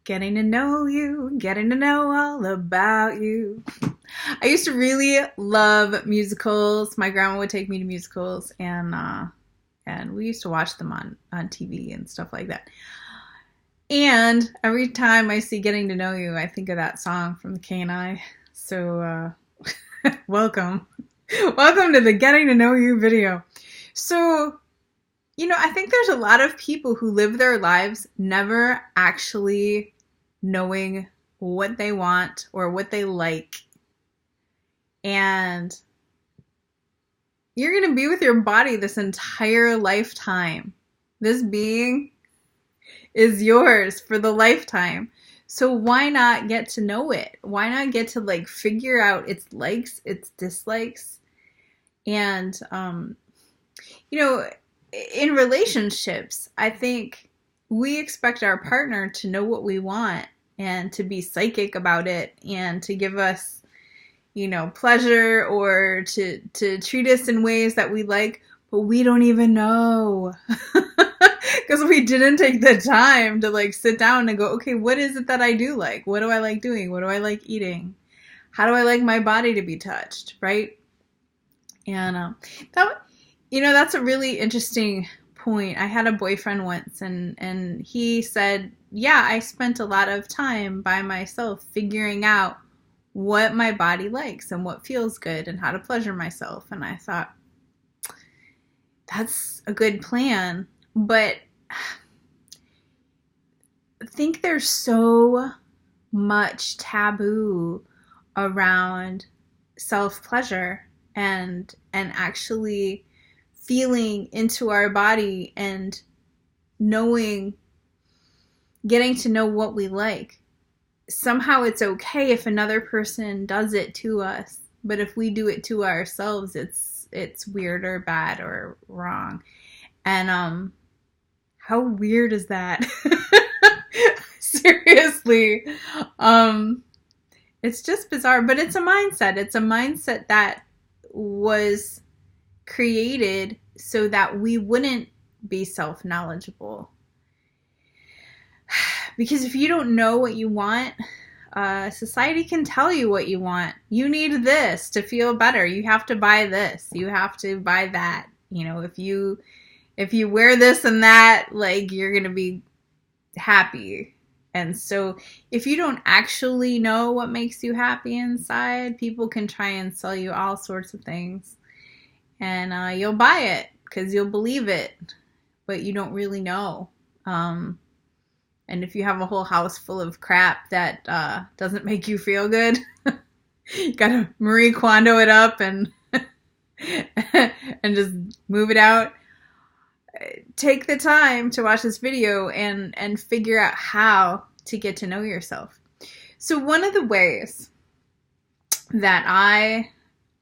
Getting to know you, getting to know all about you. I used to really love musicals. My grandma would take me to musicals, and we used to watch them on TV and stuff like that. And every time I see Getting to Know You, I think of that song from the K&I. So, welcome. Welcome to the Getting to Know You video. So, I think there's a lot of people who live their lives never actually knowing what they want or what they like. And you're going to be with your body this entire lifetime. This being is yours for the lifetime. So why not get to know it? Why not get to figure out its likes, its dislikes? And, in relationships, I think we expect our partner to know what we want and to be psychic about it and to give us, pleasure or to treat us in ways that we like, but we don't even know because we didn't take the time to sit down and go, okay, what is it that I do like? What do I like doing? What do I like eating? How do I like my body to be touched? Right. And that's a really interesting point. I had a boyfriend once and he said, yeah, I spent a lot of time by myself figuring out what my body likes and what feels good and how to pleasure myself. And I thought, that's a good plan. But I think there's so much taboo around self-pleasure and actually feeling into our body and getting to know what we like. Somehow it's okay if another person does it to us, but if we do it to ourselves, it's weird or bad or wrong. And how weird is that? Seriously. It's just bizarre, but it's a mindset. It's a mindset that was created so that we wouldn't be self-knowledgeable. Because if you don't know what you want, society can tell you what you want. You need this to feel better. You have to buy this. You have to buy that. If you wear this and that, you're going to be happy. And so if you don't actually know what makes you happy inside, people can try and sell you all sorts of things. And you'll buy it because you'll believe it, but you don't really know. And if you have a whole house full of crap that doesn't make you feel good, you gotta Marie Kondo it up and and just move it out. Take the time to watch this video and figure out how to get to know yourself. So one of the ways that I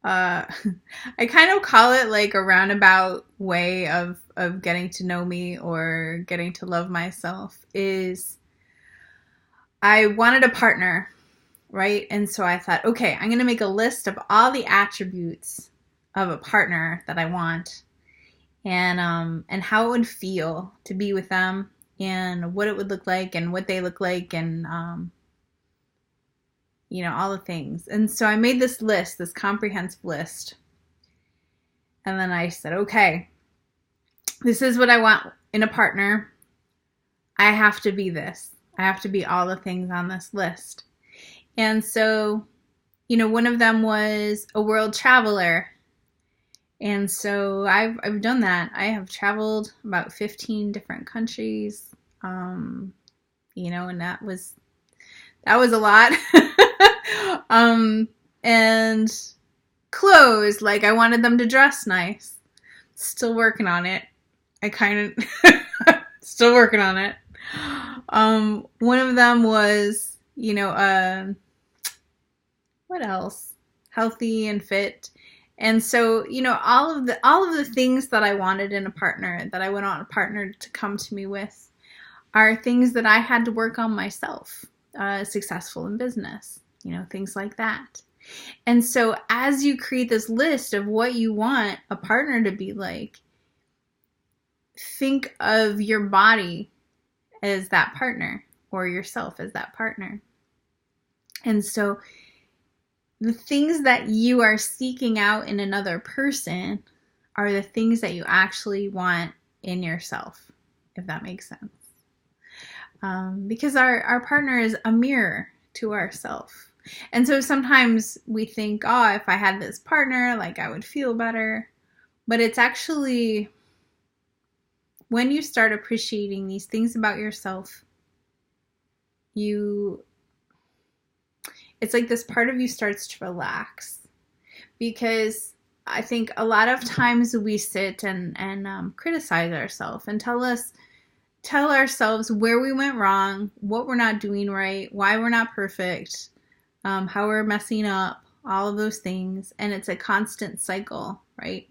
kind of call it a roundabout way of getting to know me or getting to love myself is I wanted a partner, right? And so I thought, okay, I'm going to make a list of all the attributes of a partner that I want and how it would feel to be with them and what it would look like and what they look like and all the things. And so I made this list, this comprehensive list. And then I said, okay, this is what I want in a partner. I have to be this. I have to be all the things on this list. And so, one of them was a world traveler. And so I've done that. I have traveled about 15 different countries. And that was a lot. And clothes, I wanted them to dress nice. Still working on it. Still working on it. One of them was, what else? Healthy and fit. And so, all of the things that I wanted in a partner, that I would want a partner to come to me with, are things that I had to work on myself. Successful in business, things like that. And so as you create this list of what you want a partner to be like, think of your body as that partner or yourself as that partner. And so the things that you are seeking out in another person are the things that you actually want in yourself, if that makes sense. Because our partner is a mirror to ourselves. And so sometimes we think, oh, if I had this partner, like I would feel better. But it's actually when you start appreciating these things about yourself, it's like this part of you starts to relax. Because I think a lot of times we sit and criticize ourselves and tell ourselves where we went wrong, what we're not doing right, why we're not perfect, how we're messing up, all of those things. And it's a constant cycle, right?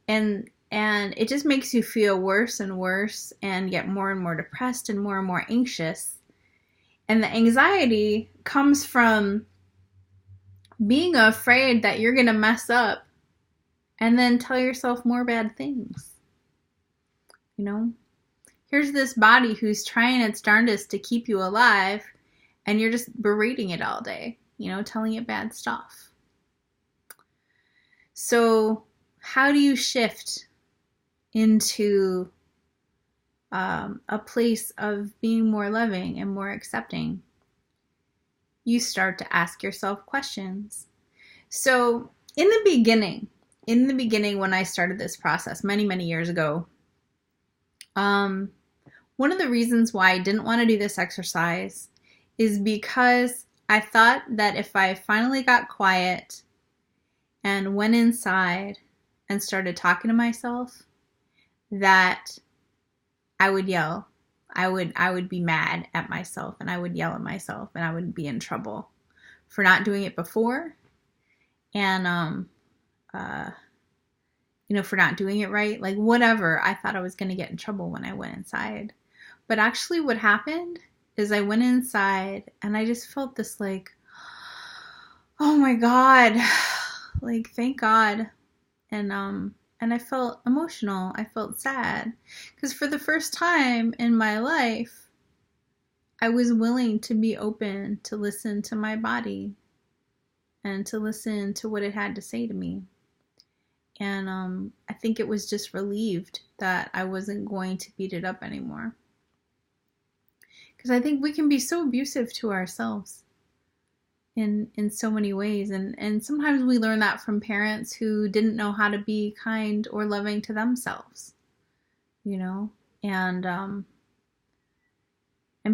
And it just makes you feel worse and worse and get more and more depressed and more anxious. And the anxiety comes from being afraid that you're going to mess up and then tell yourself more bad things. You know? Here's this body who's trying its darndest to keep you alive, and you're just berating it all day, you know, telling it bad stuff. So how do you shift into a place of being more loving and more accepting? You start to ask yourself questions. So in the beginning when I started this process many years ago, one of the reasons why I didn't want to do this exercise is because I thought that if I finally got quiet and went inside and started talking to myself, that I would yell. I would be mad at myself, and I would yell at myself, and I would be in trouble for not doing it before, and for not doing it right. Like whatever, I thought I was going to get in trouble when I went inside. But actually what happened is I went inside and I just felt this like, oh my God, like thank God. And I felt emotional. I felt sad because for the first time in my life, I was willing to be open to listen to my body and to listen to what it had to say to me. And I think it was just relieved that I wasn't going to beat it up anymore. Because I think we can be so abusive to ourselves in so many ways. And sometimes we learn that from parents who didn't know how to be kind or loving to themselves, you know? And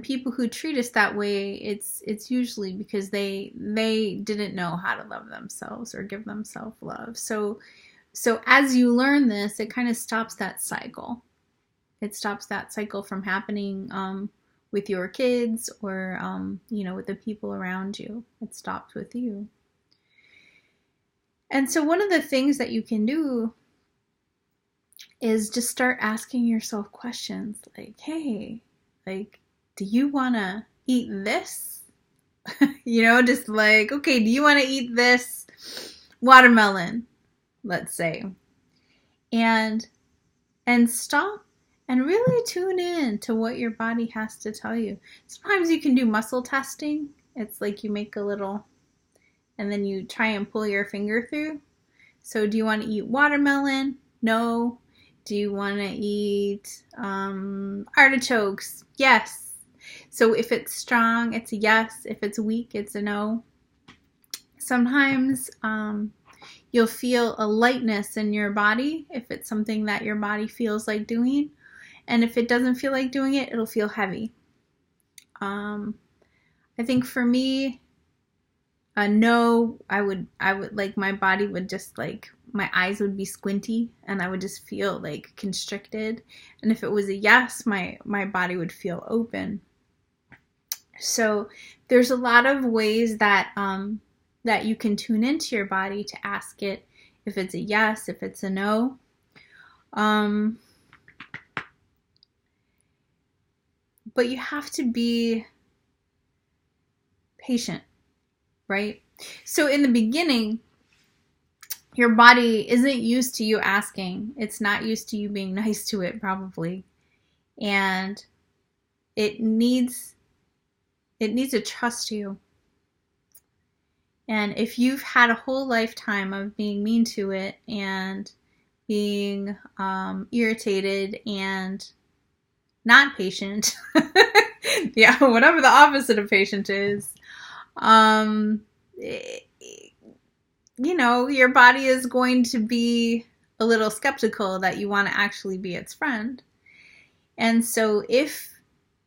people who treat us that way, it's usually because they didn't know how to love themselves or give themselves love. So as you learn this, it kind of stops that cycle. It stops that cycle from happening with your kids or, with the people around you. It stops with you. And so one of the things that you can do is just start asking yourself questions like, hey, like, do you want to eat this? Just like, okay, do you want to eat this watermelon, let's say? And stop and really tune in to what your body has to tell you. Sometimes you can do muscle testing. It's like you make a little, and then you try and pull your finger through. So do you want to eat watermelon? No. Do you want to eat artichokes? Yes. So if it's strong, it's a yes. If it's weak, it's a no. Sometimes you'll feel a lightness in your body if it's something that your body feels like doing. And if it doesn't feel like doing it, it'll feel heavy. I think for me, no, I would like my body would just like, my eyes would be squinty and I would just feel like constricted. And if it was a yes, my body would feel open. So there's a lot of ways that you can tune into your body to ask it if it's a yes, if it's a no. But you have to be patient, right? So in the beginning, your body isn't used to you asking. It's not used to you being nice to it, probably. And it needs It needs to trust you. And if you've had a whole lifetime of being mean to it and being irritated and not patient, yeah, whatever the opposite of patient is, your body is going to be a little skeptical that you want to actually be its friend. And so if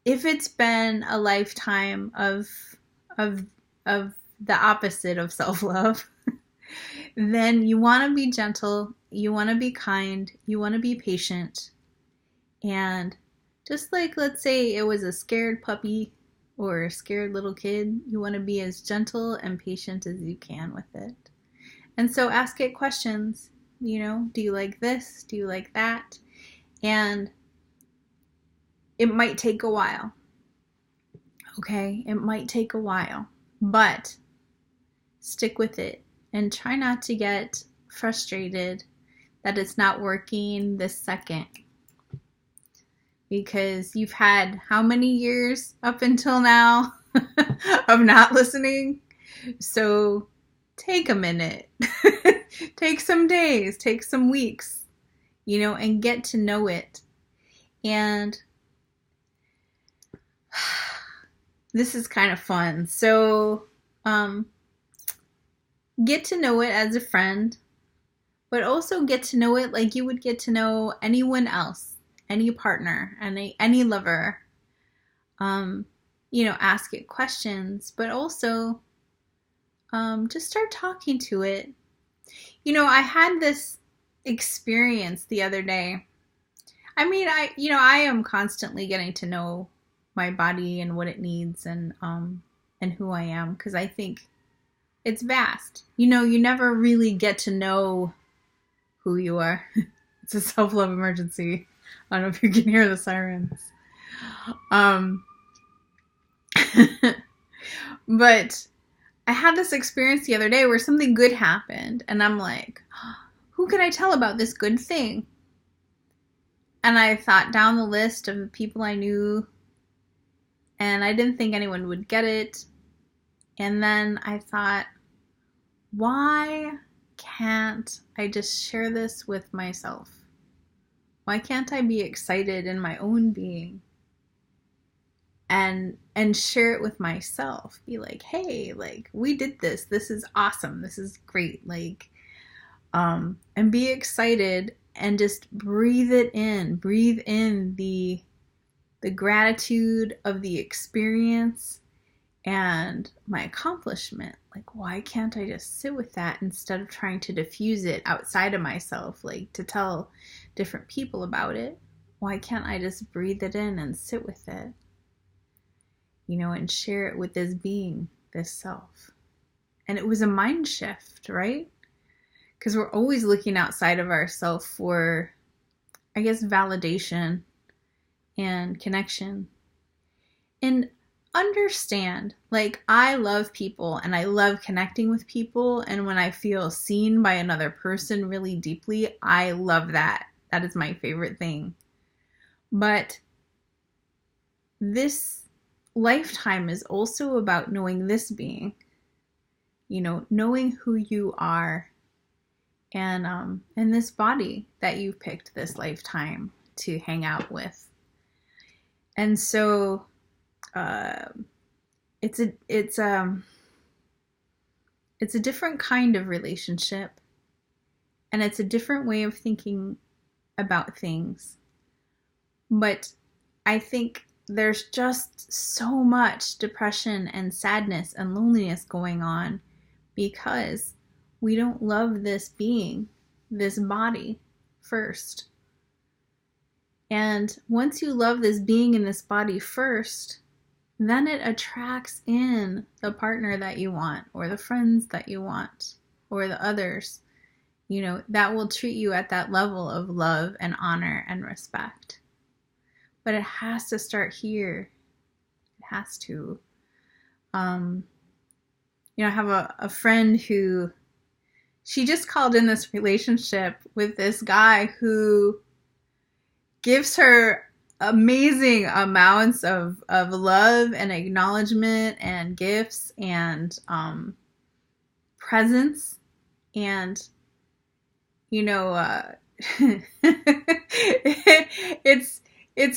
it's been a lifetime of the opposite of self-love, then you want to be gentle, you want to be kind, you want to be patient. And just like, let's say it was a scared puppy or a scared little kid, you want to be as gentle and patient as you can with it. And so ask it questions, do you like this? Do you like that? And it might take a while. Okay, it might take a while, but stick with it and try not to get frustrated that it's not working this second. Because you've had how many years up until now of not listening? So take a minute, take some days, take some weeks, and get to know it. And this is kind of fun. So, get to know it as a friend, but also get to know it like you would get to know anyone else, any partner, any lover. Ask it questions, but also, just start talking to it. I had this experience the other day. I mean, I am constantly getting to know my body and what it needs and who I am, because I think it's vast. You never really get to know who you are. It's a self-love emergency. I don't know if you can hear the sirens. But I had this experience the other day where something good happened, and I'm like, who can I tell about this good thing? And I thought down the list of the people I knew, and I didn't think anyone would get it. And then I thought, why can't I just share this with myself? Why can't I be excited in my own being and share it with myself? Be like, hey, like, we did this. This is awesome. This is great. Like, and be excited and just breathe it in. Breathe in the gratitude of the experience and my accomplishment. Like, why can't I just sit with that instead of trying to diffuse it outside of myself, like to tell different people about it? Why can't I just breathe it in and sit with it, and share it with this being, this self? And it was a mind shift, right? Because we're always looking outside of ourselves for, I guess, validation and connection. And understand, like, I love people and I love connecting with people, and when I feel seen by another person really deeply, I love that. That is my favorite thing. But this lifetime is also about knowing this being, knowing who you are, and this body that you've picked this lifetime to hang out with. And so it's a different kind of relationship, and it's a different way of thinking about things. But I think there's just so much depression and sadness and loneliness going on because we don't love this being, this body, first. And once you love this being in this body first, then it attracts in the partner that you want, or the friends that you want, or the others, that will treat you at that level of love and honor and respect. But it has to start here. It has to. I have a friend who, she just called in this relationship with this guy who gives her amazing amounts of love and acknowledgement and gifts and presence. And it's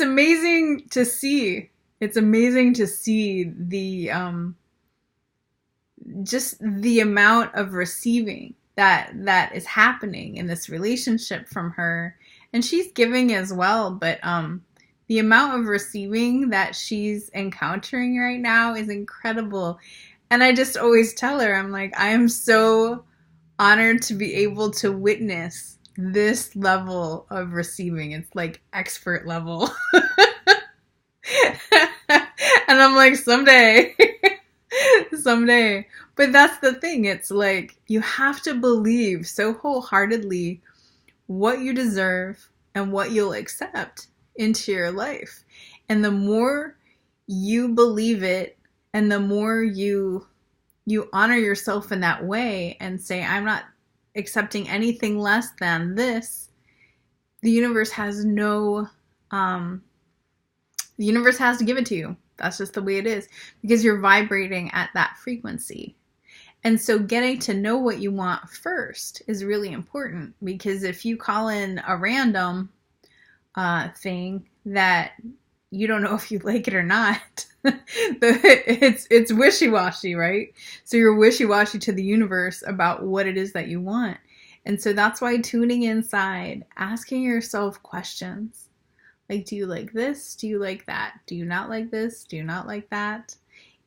amazing to see. It's amazing to see the just the amount of receiving that is happening in this relationship from her, and she's giving as well, but the amount of receiving that she's encountering right now is incredible. And I just always tell her, I'm like, I am so honored to be able to witness this level of receiving. It's like expert level. And I'm like, someday. Someday. But that's the thing. It's like you have to believe so wholeheartedly what you deserve and what you'll accept into your life. And the more you believe it and the more you honor yourself in that way and say, I'm not accepting anything less than this, the universe has the universe has to give it to you. That's just the way it is, because you're vibrating at that frequency. And so getting to know what you want first is really important, because if you call in a random thing that you don't know if you like it or not, it's wishy-washy, right? So you're wishy-washy to the universe about what it is that you want. And so that's why tuning inside, asking yourself questions like, do you like this? Do you like that? Do you not like this? Do you not like that?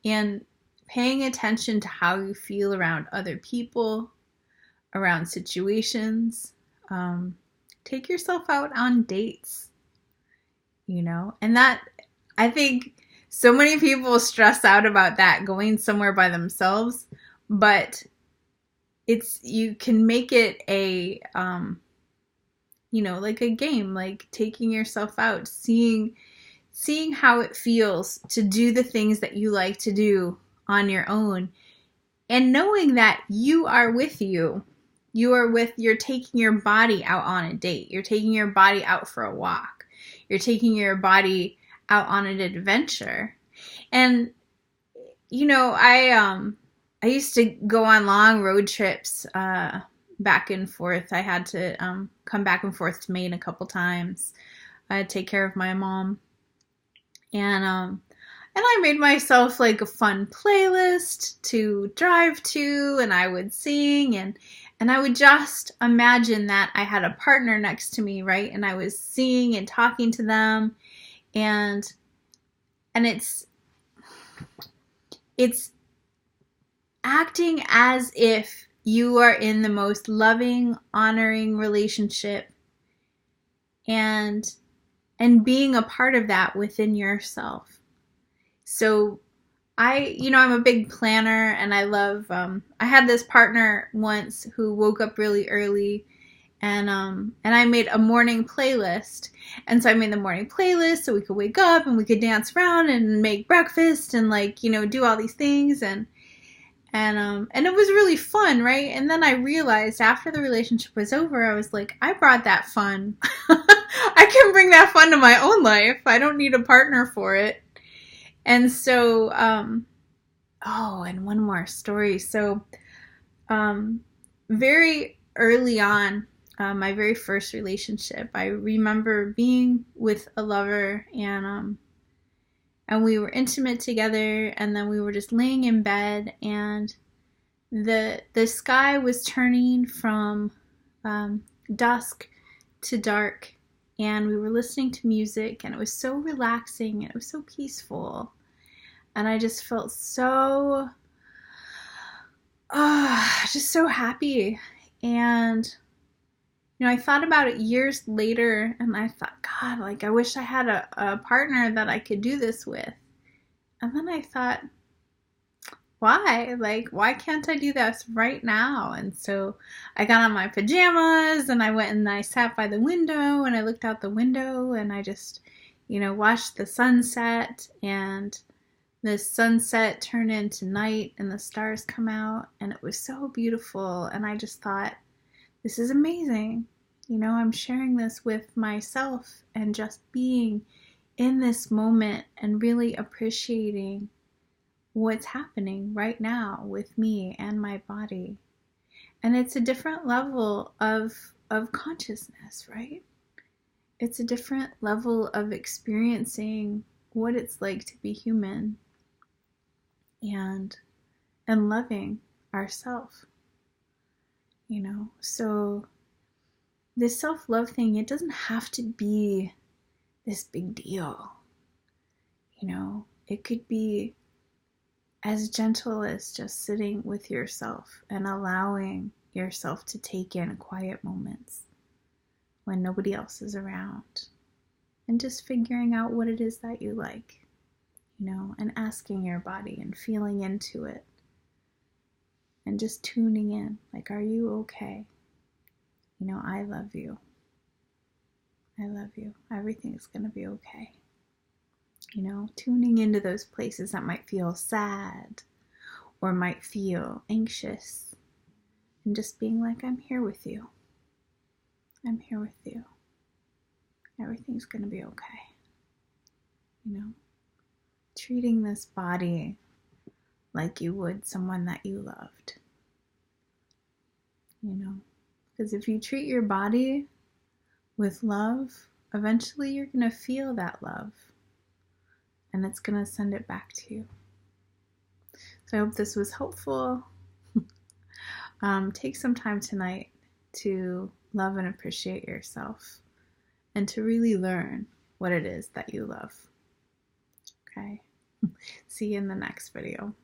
And paying attention to how you feel around other people, around situations. Take yourself out on dates, and that, I think so many people stress out about that, going somewhere by themselves, but you can make it a, like a game, like taking yourself out, seeing how it feels to do the things that you like to do on your own, and knowing that you are with you. You're taking your body out on a date. You're taking your body out for a walk. You're taking your body out on an adventure. And, I used to go on long road trips, back and forth. I had to come back and forth to Maine a couple times. I had to take care of my mom. And I made myself like a fun playlist to drive to, and I would sing, and I would just imagine that I had a partner next to me, right? And I was singing and talking to them, and it's acting as if you are in the most loving, honoring relationship, and being a part of that within yourself. So I'm a big planner, and I love, I had this partner once who woke up really early, and I made a morning playlist. And so I made the morning playlist so we could wake up and we could dance around and make breakfast and do all these things. And it was really fun, right? And then I realized after the relationship was over, I was like, I brought that fun. I can bring that fun to my own life. I don't need a partner for it. And so, and one more story. So, very early on, my very first relationship, I remember being with a lover, and we were intimate together, and then we were just laying in bed, and the sky was turning from dusk to dark, and we were listening to music, and it was so relaxing, and it was so peaceful, and I just felt so just so happy. And I thought about it years later, and I thought, God, I wish I had a partner that I could do this with. And then I thought, why? Why can't I do this right now? And so I got on my pajamas, and I went and I sat by the window, and I looked out the window, and I just, watched the sunset, and the sunset turn into night, and the stars come out, and it was so beautiful. And I just thought, this is amazing. I'm sharing this with myself and just being in this moment and really appreciating what's happening right now with me and my body. And it's a different level of consciousness, right? It's a different level of experiencing what it's like to be human and loving ourselves, you know. So this self-love thing, it doesn't have to be this big deal, you know. It could be as gentle as just sitting with yourself and allowing yourself to take in quiet moments when nobody else is around, and just figuring out what it is that you like, you know, and asking your body and feeling into it and just tuning in, like, are you okay? You know, I love you. I love you. Everything's going to be okay. You know, tuning into those places that might feel sad or might feel anxious, and just being like, I'm here with you. I'm here with you. Everything's going to be okay. You know, treating this body like you would someone that you loved. You know, because if you treat your body with love, eventually you're going to feel that love, and it's going to send it back to you. So I hope this was helpful. Take some time tonight to love and appreciate yourself, and to really learn what it is that you love. Okay? See you in the next video.